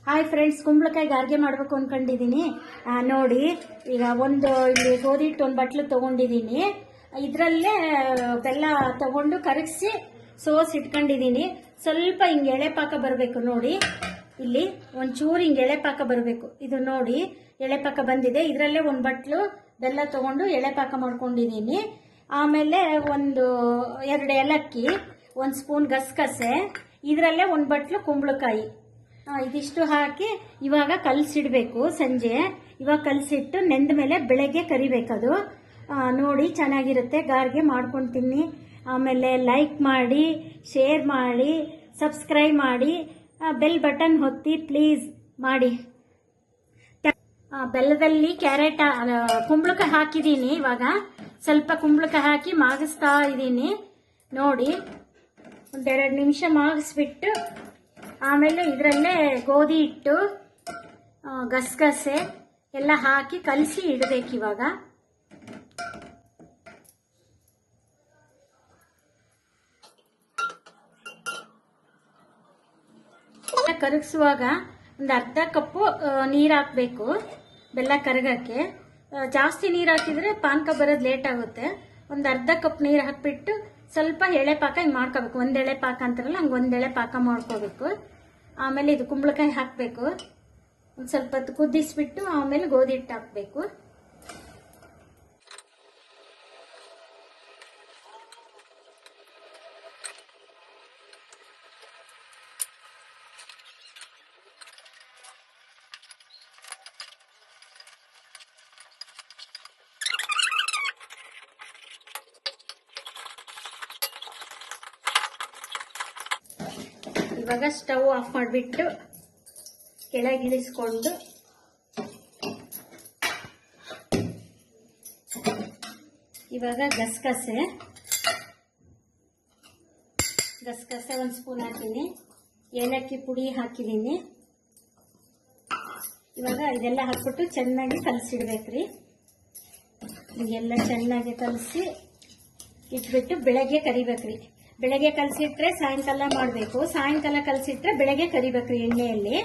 Hi friends, ಕುಂಬಳಕಾಯಿ ಗಾರ್ಗೆ ಮಾಡಬೇಕು ಅನ್ಕೊಂಡಿದ್ದೀನಿ. ನೋಡಿ, ಈಗ ಇಲ್ಲಿ ಗೋಧಿ ಹಿಟ್ಟು ಒಂದು ಬಟ್ಲು ತಗೊಂಡಿದ್ದೀನಿ. ಇದರಲ್ಲೇ ಬೆಲ್ಲ ತಗೊಂಡು ಕರಗಿಸಿ ಸೋಸ್ ಇಟ್ಕೊಂಡಿದ್ದೀನಿ. ಸ್ವಲ್ಪ ಹಿಂಗೆ ಎಳೆ ಪಾಕ ಬರಬೇಕು. ನೋಡಿ, ಇಲ್ಲಿ ಒಂಚೂರು ಹಿಂಗೆ ಎಳೆ ಪಾಕ ಬರಬೇಕು. ಇದು ನೋಡಿ, ಎಳೆ ಪಾಕ ಬಂದಿದೆ. ಇದರಲ್ಲೇ ಒಂದು ಬಟ್ಲು ಬೆಲ್ಲ ತಗೊಂಡು ಎಳೆ ಪಾಕ ಮಾಡ್ಕೊಂಡಿದ್ದೀನಿ. ಆಮೇಲೆ 2 ಏಲಕ್ಕಿ, 1 ಸ್ಪೂನ್ ಗಸಗಸೆ, ಇದರಲ್ಲೇ 1 ಬಟ್ಲು ಕುಂಬಳಕಾಯಿ, ಇದಿಷ್ಟು ಹಾಕಿ ಇವಾಗ ಕಲಸಿಡಬೇಕು. ಸಂಜೆ ಇವಾಗ ಕಲಸಿಟ್ಟು ನೆಂದ ಮೇಲೆ ಬೆಳಗ್ಗೆ ಕರಿಬೇಕದು. ನೋಡಿ, ಚೆನ್ನಾಗಿರುತ್ತೆ. ಗಾರ್ಗೆ ಮಾಡ್ಕೊತೀನಿ. ಆಮೇಲೆ ಲೈಕ್ ಮಾಡಿ, ಶೇರ್ ಮಾಡಿ, ಸಬ್ಸ್ಕ್ರೈಬ್ ಮಾಡಿ, ಬೆಲ್ ಬಟನ್ ಒತ್ತಿ ಪ್ಲೀಸ್ ಮಾಡಿ. ಬೆಲ್ಲದಲ್ಲಿ ಕ್ಯಾರೆಟ್ ಕುಂಬಳಕಾಯಿ ಹಾಕಿದ್ದೀನಿ. ಇವಾಗ ಸ್ವಲ್ಪ ಕುಂಬಳಕಾಯಿ ಹಾಕಿ ಮಾಗಿಸ್ತಾ ಇದ್ದೀನಿ. ನೋಡಿ, 1-2 ನಿಮಿಷ ಮಾಗಿಸ್ಬಿಟ್ಟು ಆಮೇಲೆ ಇದರಲ್ಲೇ ಗೋಧಿ ಹಿಟ್ಟು, ಗಸಗಸೆ ಎಲ್ಲ ಹಾಕಿ ಕಲಸಿ ಇಡಬೇಕು. ಇವಾಗ ಕರಗಿಸುವಾಗ ಒಂದು ಅರ್ಧ ಕಪ್ಪು ನೀರು ಹಾಕಬೇಕು ಬೆಲ್ಲ ಕರಗಕ್ಕೆ. ಜಾಸ್ತಿ ನೀರು ಹಾಕಿದ್ರೆ ಪಾನಕ ಬರೋದು ಲೇಟ್ ಆಗುತ್ತೆ. ಒಂದು ಅರ್ಧ ಕಪ್ ನೀರು ಹಾಕ್ಬಿಟ್ಟು ಸ್ವಲ್ಪ ಎಳೆ ಪಾಕ ಹಿಂಗೆ ಮಾಡ್ಕೋಬೇಕು. 1 ಎಳೆ ಪಾಕ ಅಂತಾರಲ್ಲ, ಹಂಗೆ 1 ಎಳೆ ಪಾಕ ಮಾಡ್ಕೋಬೇಕು. ಆಮೇಲೆ ಇದು ಕುಂಬಳಕಾಯಿ ಹಾಕಬೇಕು. ಒಂದು ಸ್ವಲ್ಪ ಹೊತ್ತು ಕುದಿಸ್ಬಿಟ್ಟು ಆಮೇಲೆ ಗೋಧಿ ಹಿಟ್ಟು ಹಾಕಬೇಕು. ಇವಾಗ ಸ್ಟವ್ ಆಫ್ ಮಾಡಿಬಿಟ್ಟು ಕೆಳಗಿಳಿಸ್ಕೊಂಡು ಇವಾಗ ಗಸಗಸೆ 1 ಸ್ಪೂನ್ ಹಾಕಿನಿ. ಏಲಕ್ಕಿ ಪುಡಿ ಹಾಕಿದ್ದೀನಿ. ಇವಾಗ ಇದೆಲ್ಲ ಹಾಕ್ಬಿಟ್ಟು ಚೆನ್ನಾಗಿ ಕಲಸಿಡ್ಬೇಕ್ರಿ. ಇದೆಲ್ಲ ಚೆನ್ನಾಗಿ ಕಲಸಿ ಇಟ್ಬಿಟ್ಟು ಬೆಳಗ್ಗೆ ಕರಿಬೇಕ್ರಿ. ಬೆಳಗ್ಗೆ ಕಲಸಿಟ್ರೆ ಸಾಯಂಕಾಲ ಮಾಡಬೇಕು, ಸಾಯಂಕಾಲ ಕಲಸಿಟ್ರೆ ಬೆಳಗ್ಗೆ ಕರಿಬೇಕ್ರಿ ಎಣ್ಣೆಯಲ್ಲಿ.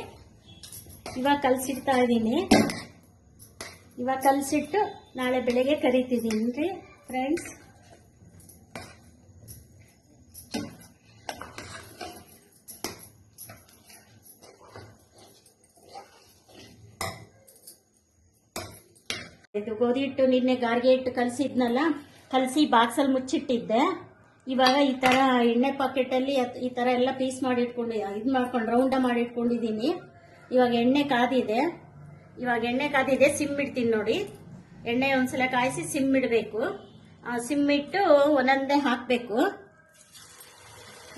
ಇವಾಗ ಕಲಸಿಡ್ತಾ ಇದ್ದೀನಿ. ಇವಾಗ ಕಲಸಿಟ್ಟು ನಾಳೆ ಬೆಳಗ್ಗೆ ಕರಿತಿದ್ದೀನಿ ರೀ ಫ್ರೆಂಡ್ಸ್. ಇದು ಗೋಧಿ ಹಿಟ್ಟು ನಿನ್ನೆ ಗಾರ್ಗೆ ಹಿಟ್ಟು ಕಲಸಿ ಬಾಕ್ಸಲ್ಲಿ ಮುಚ್ಚಿಟ್ಟಿದ್ದೆ. ಇವಾಗ ಈ ತರ ಎಣ್ಣೆ ಪಾಕೆಟಲ್ಲಿ ಈ ತರ ಎಲ್ಲ ಪೀಸ್ ಮಾಡಿ ಮಾಡ್ಕೊಂಡು ರೌಂಡ ಮಾಡಿ ಇಟ್ಕೊಂಡಿದ್ದೀನಿ. ಇವಾಗ ಎಣ್ಣೆ ಕಾದಿದೆ. ಸಿಮ್ ಇಡ್ತೀನಿ ನೋಡಿ. ಎಣ್ಣೆ ಒಂದ್ಸಲ ಕಾಯಿಸಿ ಸಿಮ್ ಇಡಬೇಕು. ಸಿಮ್ ಇಟ್ಟು ಒಂದೊಂದೇ ಹಾಕಬೇಕು.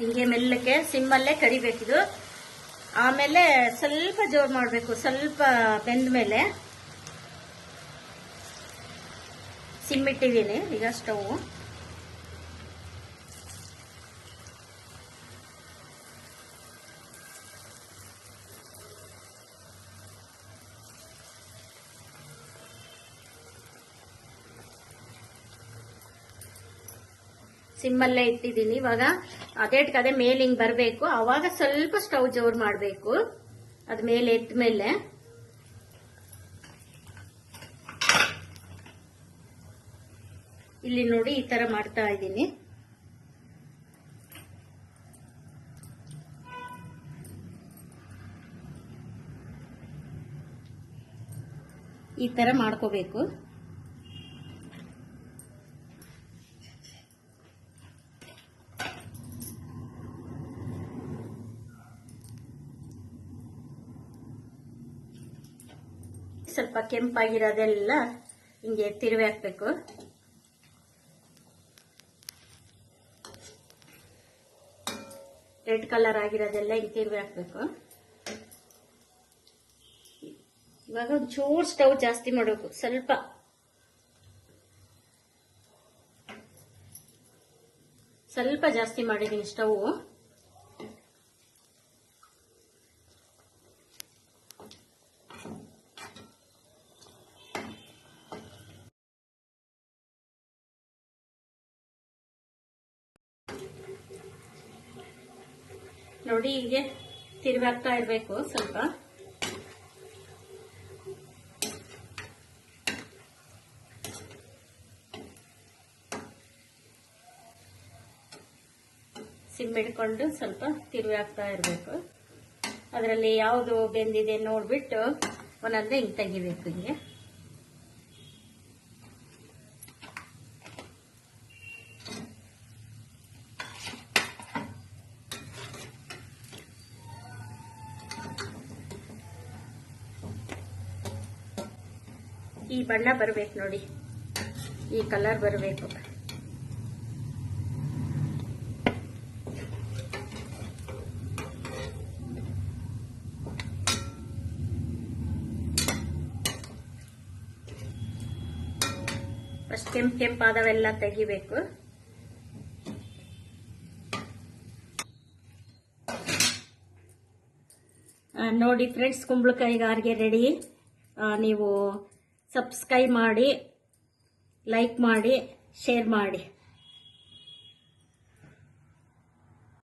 ಹಿಂಗೆ ಮೆಲ್ಲಕ್ಕೆ ಸಿಮ್ಮಲ್ಲೇ ಕರಿಬೇಕಿದು. ಆಮೇಲೆ ಸ್ವಲ್ಪ ಜೋರು ಮಾಡಬೇಕು. ಸ್ವಲ್ಪ ಬೆಂದ ಮೇಲೆ ಸಿಮ್ ಇಟ್ಟಿದ್ದೀನಿ. ಈಗ ಸ್ಟವ್ ಸಿಮ್ಮಲ್ಲೇ ಇಟ್ಟಿದ್ದೀನಿ. ಇವಾಗ ಅದೇ ಮೇಲೆ ಹಿಂಗ್ ಬರಬೇಕು. ಅವಾಗ ಸ್ವಲ್ಪ ಸ್ಟವ್ ಜೋರ್ ಮಾಡಬೇಕು. ಅದ್ ಮೇಲೆ ಎತ್ತ ಮೇಲೆ ಇಲ್ಲಿ ನೋಡಿ ಈ ತರ ಮಾಡ್ತಾ ಇದ್ದೀನಿ. ಈ ತರ ಮಾಡ್ಕೋಬೇಕು. ಸ್ವಲ್ಪ ಕೆಂಪಾಗಿರೋದೆಲ್ಲ ಹಿಂಗೆ ತಿರುವಿ ಹಾಕ್ಬೇಕು. ರೆಡ್ ಕಲರ್ ಆಗಿರೋದೆಲ್ಲ ಹಿಂಗೆ ತಿರುವಿ ಹಾಕ್ಬೇಕು. ಇವಾಗ ಒಂಚೂರು ಸ್ಟವ್ ಜಾಸ್ತಿ ಮಾಡಬೇಕು. ಸ್ವಲ್ಪ ಜಾಸ್ತಿ ಮಾಡಿದ್ದೀನಿ ಸ್ಟವ್. ನೋಡಿ ಹೀಗೆ ತಿರುವಾಗ್ತಾ ಇರಬೇಕು ಸ್ವಲ್ಪ. ಸಿಮ್ ಇಟ್ಕೊಂಡು ಸ್ವಲ್ಪ ತಿರುವಿ ಹಾಕ್ತಾ ಇರಬೇಕು. ಅದರಲ್ಲಿ ಯಾವುದು ಬೆಂದಿದೆ ನೋಡ್ಬಿಟ್ಟು ಒಂದೊಂದೇ ಹಿಂಗೆ ತೆಗಿಬೇಕು. ಹಿಂಗೆ ಈ ಬಣ್ಣ ಬರಬೇಕು ನೋಡಿ, ಈ ಕಲರ್ ಬರಬೇಕು. ಫಸ್ಟ್ ಕೆಂಪಾದವೆಲ್ಲ ತೆಗಿಬೇಕು. ನೋಡಿ ಫ್ರೆಂಡ್ಸ್, ಕುಂಬಳಕಾಯಿ ಗಾರ್ಗೆ ರೆಡಿ. ನೀವು ಸಬ್ಸ್ಕ್ರೈಬ್ ಮಾಡಿ, ಲೈಕ್ ಮಾಡಿ, ಶೇರ್ ಮಾಡಿ.